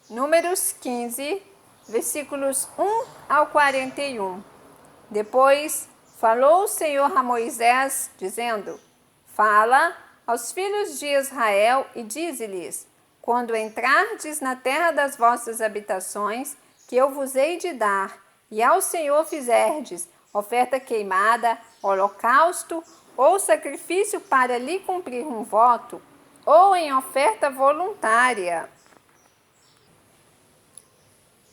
Números 15, versículos 1 ao 41. Depois falou o Senhor a Moisés, dizendo: Fala aos filhos de Israel e dize-lhes: Quando entrardes na terra das vossas habitações, que eu vos hei de dar, e ao Senhor fizerdes oferta queimada, holocausto ou sacrifício para lhe cumprir um voto, ou em oferta voluntária,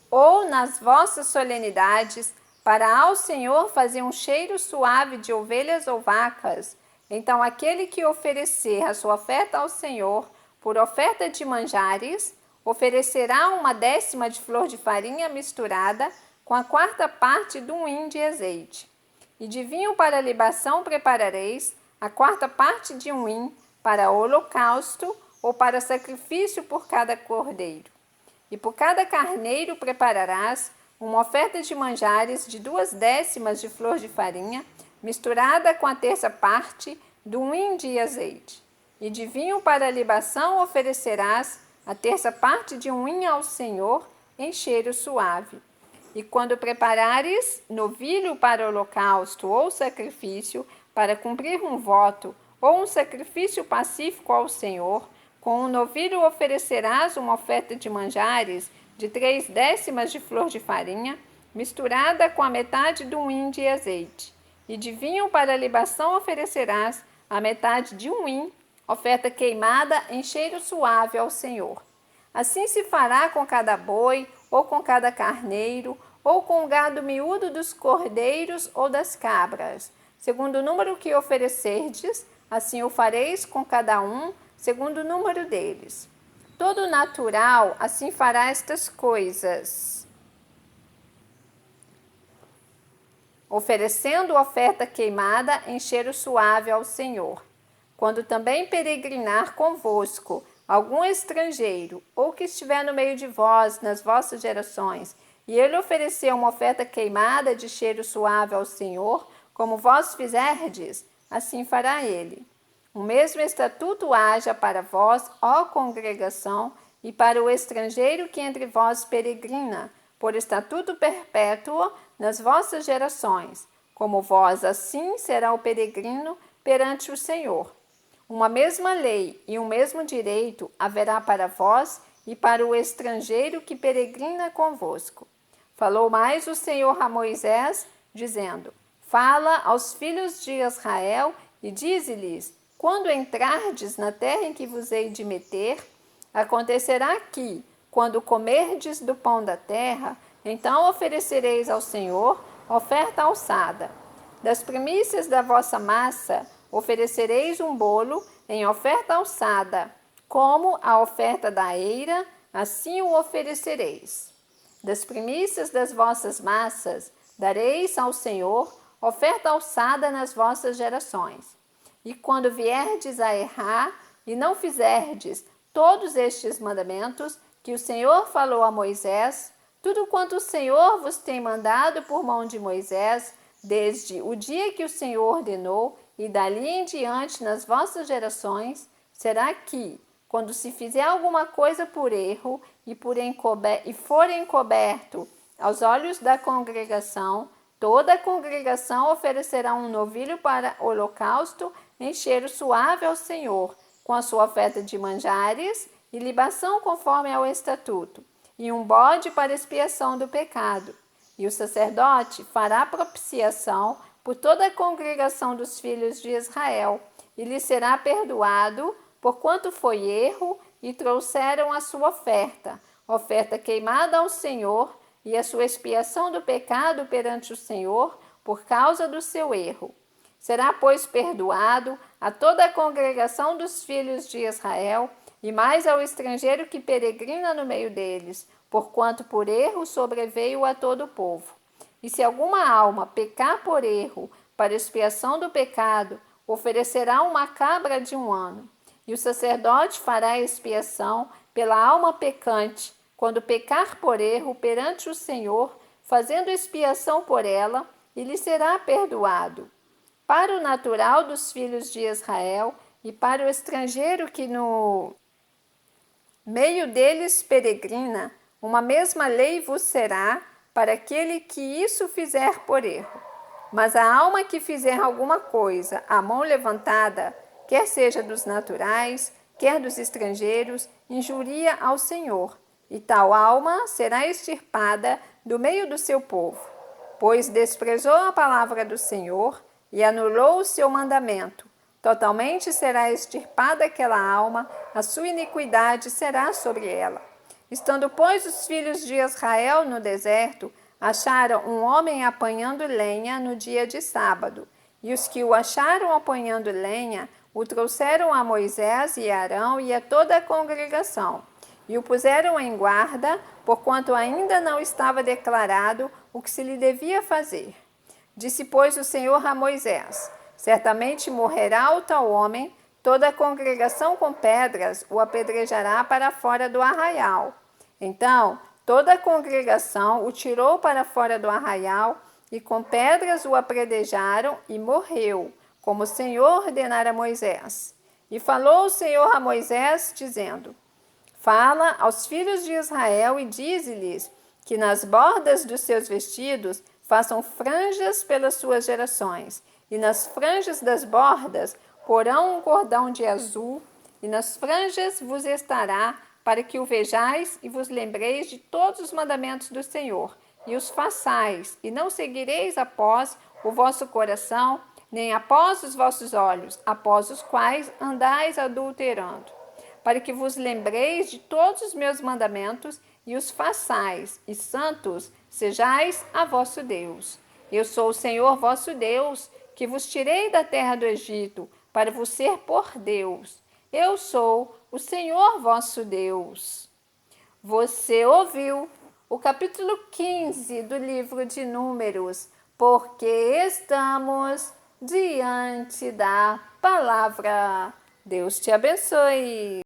ou nas vossas solenidades, para ao Senhor fazer um cheiro suave de ovelhas ou vacas, então aquele que oferecer a sua oferta ao Senhor, por oferta de manjares, oferecerá 1/10 de flor de farinha misturada com a 1/4 de um hin de azeite. E de vinho para libação preparareis a 1/4 de um hin para holocausto ou para sacrifício por cada cordeiro. E por cada carneiro prepararás uma oferta de manjares de 2/10 de flor de farinha, misturada com a 1/3 de um hin de azeite. E de vinho para libação oferecerás a 1/3 de um hin ao Senhor, em cheiro suave. E quando preparares novilho para holocausto ou sacrifício, para cumprir um voto, ou um sacrifício pacífico ao Senhor, com o novilho oferecerás uma oferta de manjares de 3/10 de flor de farinha, misturada com a 1/2 de um hin de azeite. E de vinho para libação oferecerás a 1/2 de um hin, oferta queimada em cheiro suave ao Senhor. Assim se fará com cada boi, ou com cada carneiro, ou com o gado miúdo dos cordeiros ou das cabras. Segundo o número que oferecerdes, assim o fareis com cada um, segundo o número deles. Todo natural assim fará estas coisas, oferecendo oferta queimada em cheiro suave ao Senhor. Quando também peregrinar convosco algum estrangeiro, ou que estiver no meio de vós, nas vossas gerações, e ele oferecer uma oferta queimada de cheiro suave ao Senhor, como vós fizerdes, assim fará ele. O mesmo estatuto haja para vós, ó congregação, e para o estrangeiro que entre vós peregrina, por estatuto perpétuo nas vossas gerações. Como vós, assim será o peregrino perante o Senhor. Uma mesma lei e um mesmo direito haverá para vós e para o estrangeiro que peregrina convosco. Falou mais o Senhor a Moisés, dizendo: Fala aos filhos de Israel e dize-lhes: Quando entrardes na terra em que vos hei de meter, acontecerá que, quando comerdes do pão da terra, então oferecereis ao Senhor oferta alçada. Das primícias da vossa massa oferecereis um bolo em oferta alçada, como a oferta da eira, assim o oferecereis. Das primícias das vossas massas dareis ao Senhor oferta alçada nas vossas gerações. E quando vierdes a errar e não fizerdes todos estes mandamentos que o Senhor falou a Moisés, tudo quanto o Senhor vos tem mandado por mão de Moisés, desde o dia que o Senhor ordenou e dali em diante nas vossas gerações, será que, quando se fizer alguma coisa por erro e for encoberto aos olhos da congregação, toda a congregação oferecerá um novilho para holocausto em cheiro suave ao Senhor, com a sua oferta de manjares e libação conforme ao estatuto, e um bode para expiação do pecado. E o sacerdote fará propiciação por toda a congregação dos filhos de Israel, e lhe será perdoado, porquanto foi erro, e trouxeram a sua oferta queimada ao Senhor, e a sua expiação do pecado perante o Senhor, por causa do seu erro. Será, pois, perdoado a toda a congregação dos filhos de Israel, e mais ao estrangeiro que peregrina no meio deles, porquanto por erro sobreveio a todo o povo. E se alguma alma pecar por erro, para expiação do pecado, oferecerá uma cabra de 1 ano. E o sacerdote fará expiação pela alma pecante, quando pecar por erro perante o Senhor, fazendo expiação por ela, e lhe será perdoado. Para o natural dos filhos de Israel e para o estrangeiro que no meio deles peregrina, Uma mesma lei vos será para aquele que isso fizer por erro. Mas a alma que fizer alguma coisa, a mão levantada, quer seja dos naturais, quer dos estrangeiros, injuria ao Senhor, e tal alma será extirpada do meio do seu povo, pois desprezou a palavra do Senhor e anulou o seu mandamento. Totalmente será extirpada aquela alma, a sua iniquidade será sobre ela. Estando, pois, os filhos de Israel no deserto, acharam um homem apanhando lenha no dia de sábado. E os que o acharam apanhando lenha, o trouxeram a Moisés e a Arão e a toda a congregação. E o puseram em guarda, porquanto ainda não estava declarado o que se lhe devia fazer. Disse, pois, o Senhor a Moisés: certamente morrerá o tal homem, toda a congregação com pedras o apedrejará para fora do arraial. Então, toda a congregação o tirou para fora do arraial, e com pedras o apedrejaram, e morreu, como o Senhor ordenara a Moisés. E falou o Senhor a Moisés, dizendo: fala aos filhos de Israel e dize-lhes que nas bordas dos seus vestidos façam franjas pelas suas gerações, e nas franjas das bordas porão um cordão de azul, e nas franjas vos estará, para que o vejais e vos lembreis de todos os mandamentos do Senhor, e os façais, e não seguireis após o vosso coração, nem após os vossos olhos, após os quais andais adulterando, para que vos lembreis de todos os meus mandamentos e os façais, e santos sejais a vosso Deus. Eu sou o Senhor vosso Deus, que vos tirei da terra do Egito, para vos ser por Deus. Eu sou o Senhor vosso Deus. Você ouviu o capítulo 15 do livro de Números, porque estamos diante da palavra. Deus te abençoe.